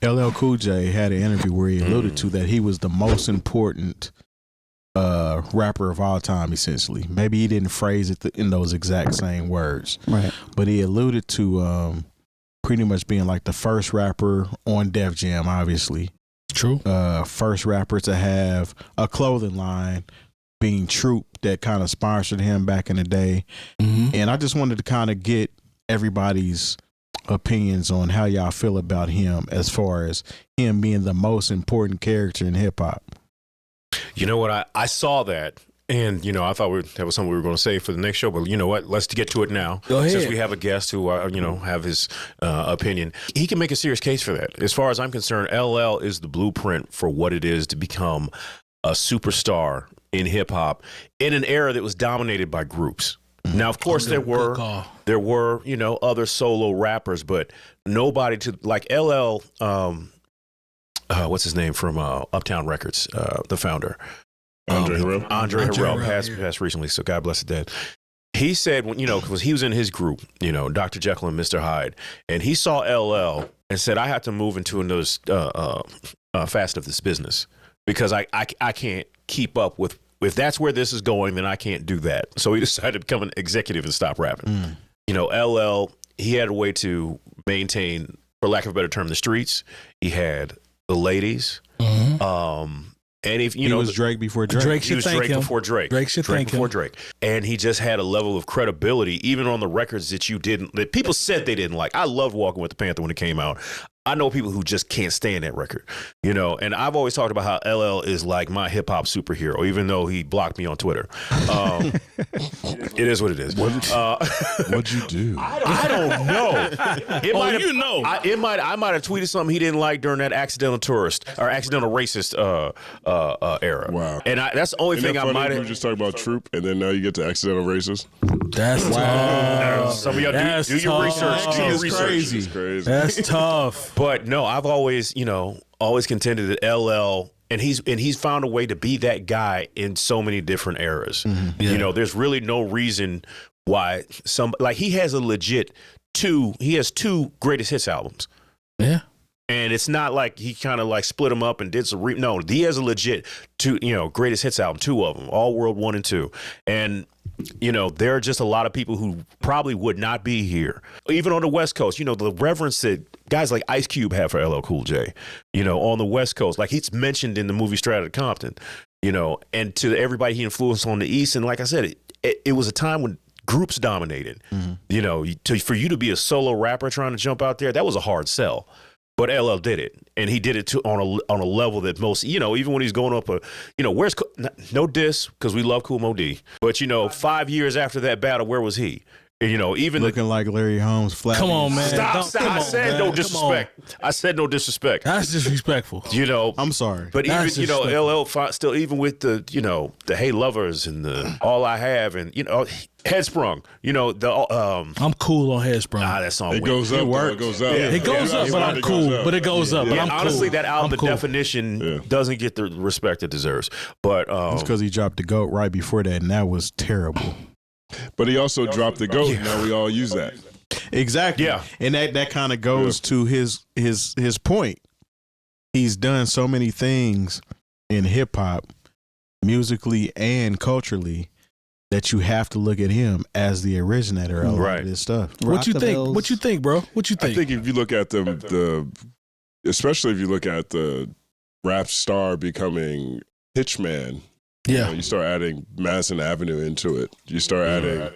LL Cool J had an interview where he alluded to that he was the most important rapper of all time, essentially. Maybe he didn't phrase it in those exact same words, right? But he alluded to pretty much being like the first rapper on Def Jam, obviously. True. First rapper to have a clothing line, being Troop, that kind of sponsored him back in the day. And I just wanted to kind of get everybody's opinions on how y'all feel about him as far as him being the most important character in hip hop. You know what? I saw that, and I thought that was something we were going to say for the next show. But you know what? Let's get to it now. Go ahead. Since we have a guest who have his opinion, he can make a serious case for that. As far as I'm concerned, LL is the blueprint for what it is to become a superstar in hip hop in an era that was dominated by groups. Now, of course, there were other solo rappers, but nobody to like LL. What's his name from Uptown Records, the founder, Andre Harrell passed recently. So God bless the dead. He said, because he was in his group, Dr. Jekyll and Mr. Hyde, and he saw LL and said, I have to move into another facet of this business because I can't keep up with. If that's where this is going, then I can't do that. So he decided to become an executive and stop rapping. LL, he had a way to maintain, for lack of a better term, the streets. He had the ladies. And if he was Drake before Drake. He was Drake before Drake. Drake should thank him. Drake. And he just had a level of credibility, even on the records that people said they didn't like. I loved Walking with the Panther when it came out. I know people who just can't stand that record, and I've always talked about how LL is like my hip hop superhero, even though he blocked me on Twitter. It is what it is. What'd you do? I don't know. I might have tweeted something he didn't like during that accidental tourist or accidental racist era. Wow. And that's the only thing I might have. You were just talking about Troop, and then now you get to accidental racist. That's tough. Some of y'all do your research. It's crazy. That's tough. But no, I've always contended that LL, and he's found a way to be that guy in so many different eras. There's really no reason why he has he has two greatest hits albums. Yeah. And it's not like he kind of like split them up and did some no, he has a legit two, greatest hits album, two of them, All World 1 and 2. And there are just a lot of people who probably would not be here, even on the West Coast. The reverence that guys like Ice Cube have for LL Cool J, on the West Coast, like he's mentioned in the movie Straight Outta Compton, and to everybody he influenced on the East. And like I said, it was a time when groups dominated. For you to be a solo rapper trying to jump out there, that was a hard sell. But LL did it, and he did it on a level that most, even when he's going up where's no diss because we love Kool Moe Dee, but 5 years after that battle, where was he? Even looking like Larry Holmes. Flat. Come on, man. Stop. I said no disrespect. I said no disrespect. That's disrespectful. I'm sorry, but even LL still, even with the the Hey Lovers and the All I Have and Headsprung, I'm cool on Headsprung. That song it goes up. It goes up. It goes up, but I'm cool. But it goes up. But I'm cool. Honestly, that album, the definition, doesn't get the respect it deserves. But it's because he dropped the GOAT right before that, and that was terrible. But he also dropped the GOAT. Now we all use that. Exactly. Yeah. And that kind of goes to his point. He's done so many things in hip hop, musically and culturally, that you have to look at him as the originator of a lot of this stuff. What you think? What you think, bro? What you think? I think if you look at especially if you look at the rap star becoming Hitchman, you start adding Madison Avenue into it. You start adding,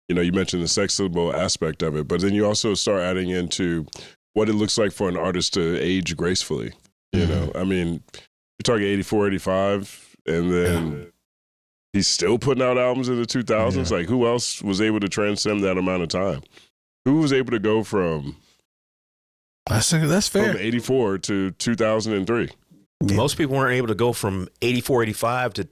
you mentioned the sex symbol aspect of it, but then you also start adding into what it looks like for an artist to age gracefully. I mean, you're talking 84, 85, and then he's still putting out albums in the 2000s. Like, who else was able to transcend that amount of time? Who was able to go from that's fair. From 84 to 2003? Most people weren't able to go from 84, 85 to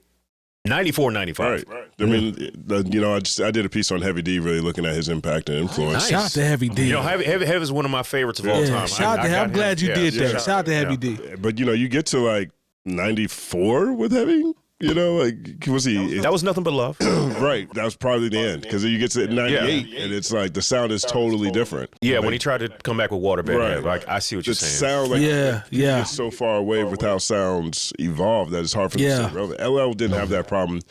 94, 95. Right. I mean, I did a piece on Heavy D, really looking at his impact and influence. Nice. Shout out to Heavy D. Heavy is one of my favorites of all time. Shout out to him. I'm glad you did that. Shout out to Heavy D. But you get to like 94 with Heavy. You know, like, was he? That was Nothing But Love. Right. That was probably the end because you get to 98 and it's like the sound is totally different. Yeah, like, when he tried to come back with Waterbed, Right. like I see what you're the saying. sound, like, Yeah. it's so far away with how sounds evolve that it's hard for them to stay relevant. LL didn't have that problem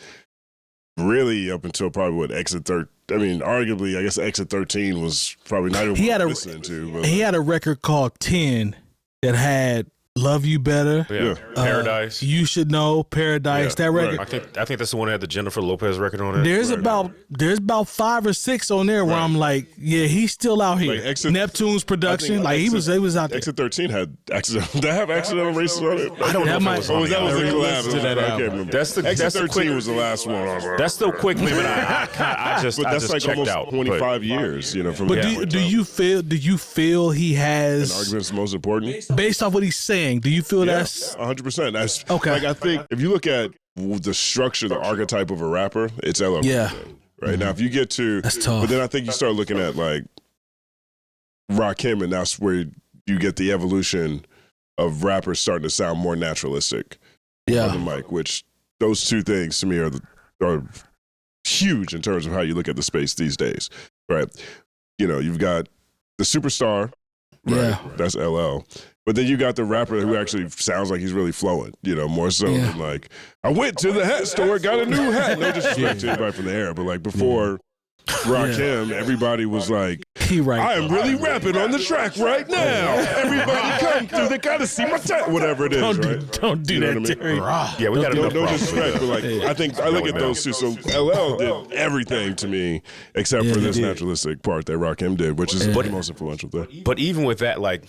really up until probably what Exit 13. I mean, arguably, I guess Exit 13 was probably not even listening to. But he had a record called 10 that had Love You Better. Yeah. Paradise. You Should Know, Paradise. That record. I think that's the one that had the Jennifer Lopez record on it. There's about 5 or 6 on there where I'm like, yeah, he's still out here. Like Neptune's production, he was out there. Exit 13 had accidental. Did that have accidental races on it? I don't know if it was that was a collab. to that I can't album. remember. Exit 13 was the last one. That's the quick limit. I just like checked almost out. 25 years, from. But do you feel he has an argument's the most important? Based off what he's saying? Do you feel that's 100%? That's okay? Like I think if you look at the structure, the archetype of a rapper, it's LL. Yeah. Right now, if you get to that's tough. But then I think you start looking at like Rakim, and that's where you get the evolution of rappers starting to sound more naturalistic. Yeah. On the mic, which those two things to me are huge in terms of how you look at the space these days. Right. You've got the superstar. Right? Yeah. That's LL. But then you got the rapper who actually sounds like he's really flowing, more so than like, I went to the hat store, got a new hat. No disrespect to anybody from the era, but like before Rakim, everybody was like, I am really rapping on the track right now. Everybody come through, they gotta see my tech, whatever it is, right? Don't do that, Terry. Yeah, we got enough no problems. disrespect, but like I think I look at those two. So LL did everything to me except for this naturalistic part that Rakim did, which is the most influential thing. But even with that, like,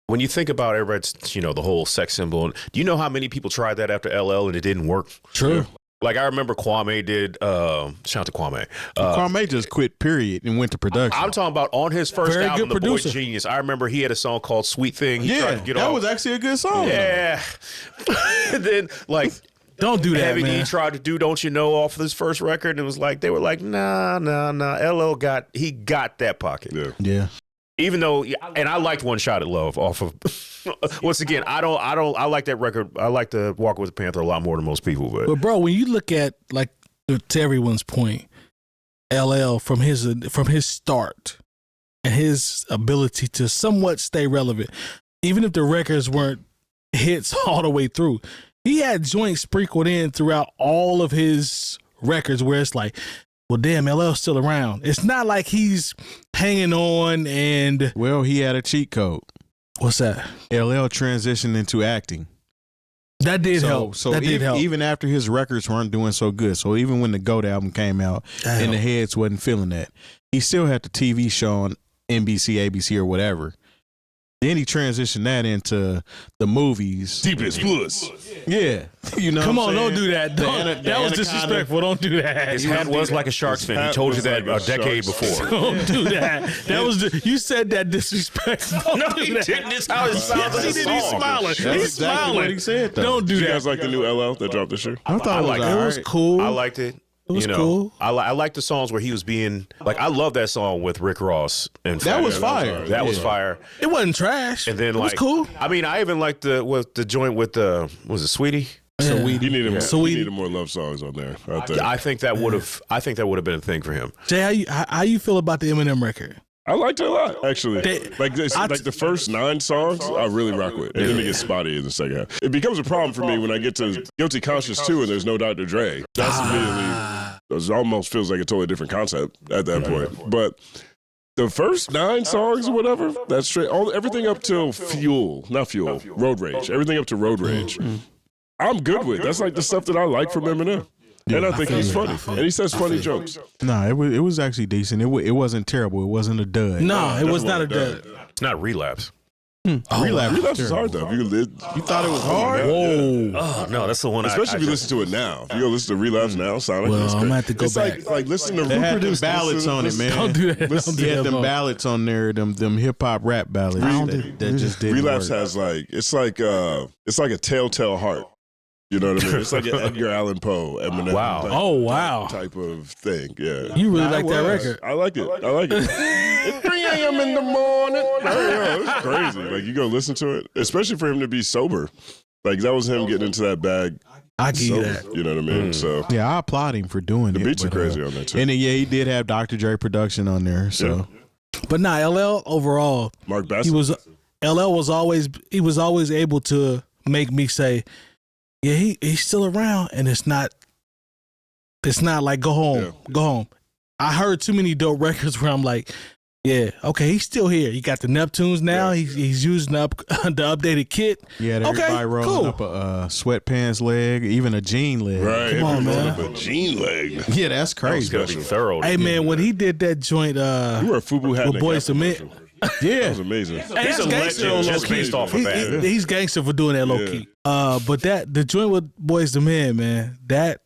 when you think about everybody's, the whole sex symbol, do you know how many people tried that after LL and it didn't work? True. Like, I remember Kwame did, shout out to Kwame. Kwame just quit, period, and went to production. I'm talking about on his first Very album, good The producer. Boy Genius. I remember he had a song called Sweet Thing. He tried to get that off. was actually a good song. Yeah. And then, like, Don't do that, Heavy man. D tried to do Don't You Know off of his first record, and it was like, they were like, nah. LL got that pocket. Yeah. Yeah. Even though, and I liked One Shot at Love off of, once again, I like that record. I like the Walk with the Panther a lot more than most people, But bro, when you look at, like, to everyone's point, LL from his start and his ability to somewhat stay relevant, even if the records weren't hits all the way through, he had joints sprinkled in throughout all of his records where it's like, well, damn, LL's still around. It's not like he's hanging on and... Well, he had a cheat code. What's that? LL transitioned into acting. That did help. So that did help. Even after his records weren't doing so good, so even when the GOAT album came out and the heads wasn't feeling that, he still had the TV show on NBC, ABC, or whatever. Then he transitioned that into the movies. Deepest Plus. Yeah. Come on, don't do that. That was disrespectful. Don't do that. his hat was like a Sharks fan. He told you that a decade before. Don't do that. That was you said that disrespectful. No, he didn't. This how it sounds in the He's song. smiling. That's He's exactly smiling. what he said, though. Don't do You that. guys like the new LL that dropped this year? I thought liked It was cool. I liked it. It was cool. I like the songs where he was being like. I love that song with Rick Ross and That was fire. That was fire. It wasn't trash. And then it was like, cool. I mean, I even liked the joint with was it Sweetie? Yeah. You needed, So we- you needed more love songs on there. I think. I think that would have been a thing for him. Jay, how you feel about the Eminem record? I liked it a lot, actually. Like I- the first 9 songs, I really rock with. And then it gets spotty in the second half. It becomes a problem for me when I get to Guilty Conscious 2 and there's no Dr. Dre. That's immediately, it almost feels like a totally different concept at that point. But the first 9 songs or whatever, that's straight. Everything up till Road Rage. Everything up to Road Rage. I'm good with. That's like the stuff that I like from Eminem. And I think he's funny. And he says funny jokes. No, it was actually decent. It wasn't terrible. It wasn't a dud. No, it was not a dud. It's not Relapse. Relapse is hard though. You thought it was hard? Whoa. Oh no, that's the one. Especially if you listen to it now. If you go listen to Relapse now, Sonic. Well, it's I'm great. gonna have to go it's back. Like listen to They had them ballads on it, man. Don't do that. Don't do He had that, them bro. ballads on there, them hip hop rap ballads that just didn't Relapse work. has it's like a telltale heart. You know what I mean? It's like an Edgar Allan Poe, Eminem. Wow. Oh, wow. Type of thing. Yeah. You really like that record. I like it. It's 3 a.m. in the morning. It's crazy. Like you go listen to it, especially for him to be sober. Like that was him getting into that bag. I give you that. You know what I mean? So Yeah, I applaud him for doing the it. beats are crazy on that too. And then, yeah, he did have Dr. Dre production on there. So, But nah, LL overall, Mark Bassett. LL was always able to make me say, yeah, he's still around, and it's not like go home. I heard too many dope records where I'm like, yeah, okay, he's still here. You got the Neptunes now. Yeah. He's using the updated kit. Yeah, everybody rolling up a sweatpants leg, even a jean leg. Right, come on, man. A jean leg. Yeah, that's crazy. It's gonna be thorough. Hey man, when he did that joint, you were a FUBU hat. with Boyz II Men. Yeah, that was amazing. He's a legend just based off of that. He's gangster for doing that low key. But the joint with Boyz II Men, man, that.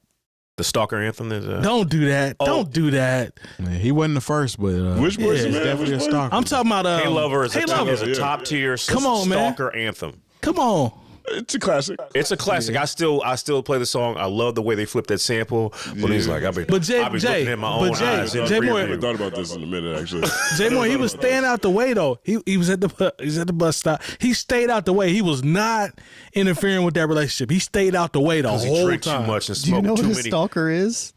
The Stalker Anthem is. Don't do that. Oh. Don't do that. yeah, he wasn't the first, but Which Boyz II he's Men? definitely a stalker. I'm talking about Hey Lover is a top tier Come on, man. Stalker anthem. Come on. It's a classic. It's a classic. I still play the song. I love the way they flip that sample. When he's like, I've been looking at my own eyes. Jay Moore, I haven't thought about this in a minute, actually. Jay Moore, he was staying out the way though. He was at the bus stop. He stayed out the way. He was not interfering with that relationship. He stayed out the way the whole he drank time. too much and Do you smoked know too what a many. stalker is?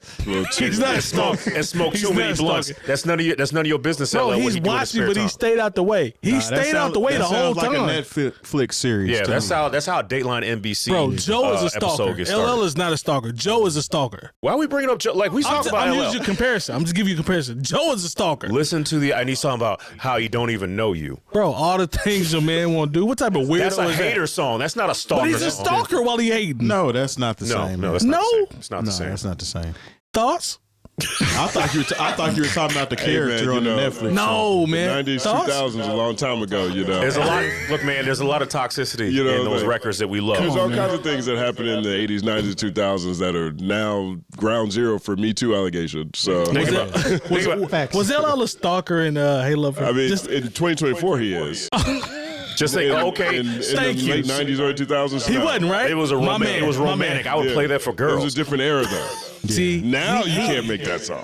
He's not a stalker. And smoked He's too not many a blunts. stalker. That's none of your business. Bro, LL, what he's he do in his watching, spare but he time. stayed out the way. He stayed out the way the whole like time. a Netflix series. Yeah, to that's me. how Dateline NBC. Bro, Joe is a episode stalker. gets started. LL is not a stalker. Joe is a stalker. Why are we bringing up Joe? Like we talk about I'm LL. using comparison. I'm just giving you a comparison. Joe is a stalker. Listen to and he's talking about how he don't even know you. Bro, all the things a man won't do. What type of weirdo That's a is hater that? song. That's not a stalker. But he's a song. stalker while he hating. No, that's not the same. No, man. that's not No? the same. It's not No, the same. that's not the same. Thoughts? I thought you were talking about the character man, on you the know, Netflix. No, show. man. 90s, Thoughts? 2000s, a long time ago, you know. There's a lot. Look, man. There's a lot of toxicity You know, in those like, records that we love. There's all kinds of things that happened in the 80s, 90s, 2000s that are now ground zero for Me Too allegations. So, Think about- Facts. Was LL a stalker in Hey Lover? I mean, in 2024, he is. Just think, okay. In Thank the you. late 90s, early 2000s. he no. wasn't, right? It was My man, It was my romantic. man. I would Yeah. play that for It girls. was a different era, though. See, Now you can't make that song.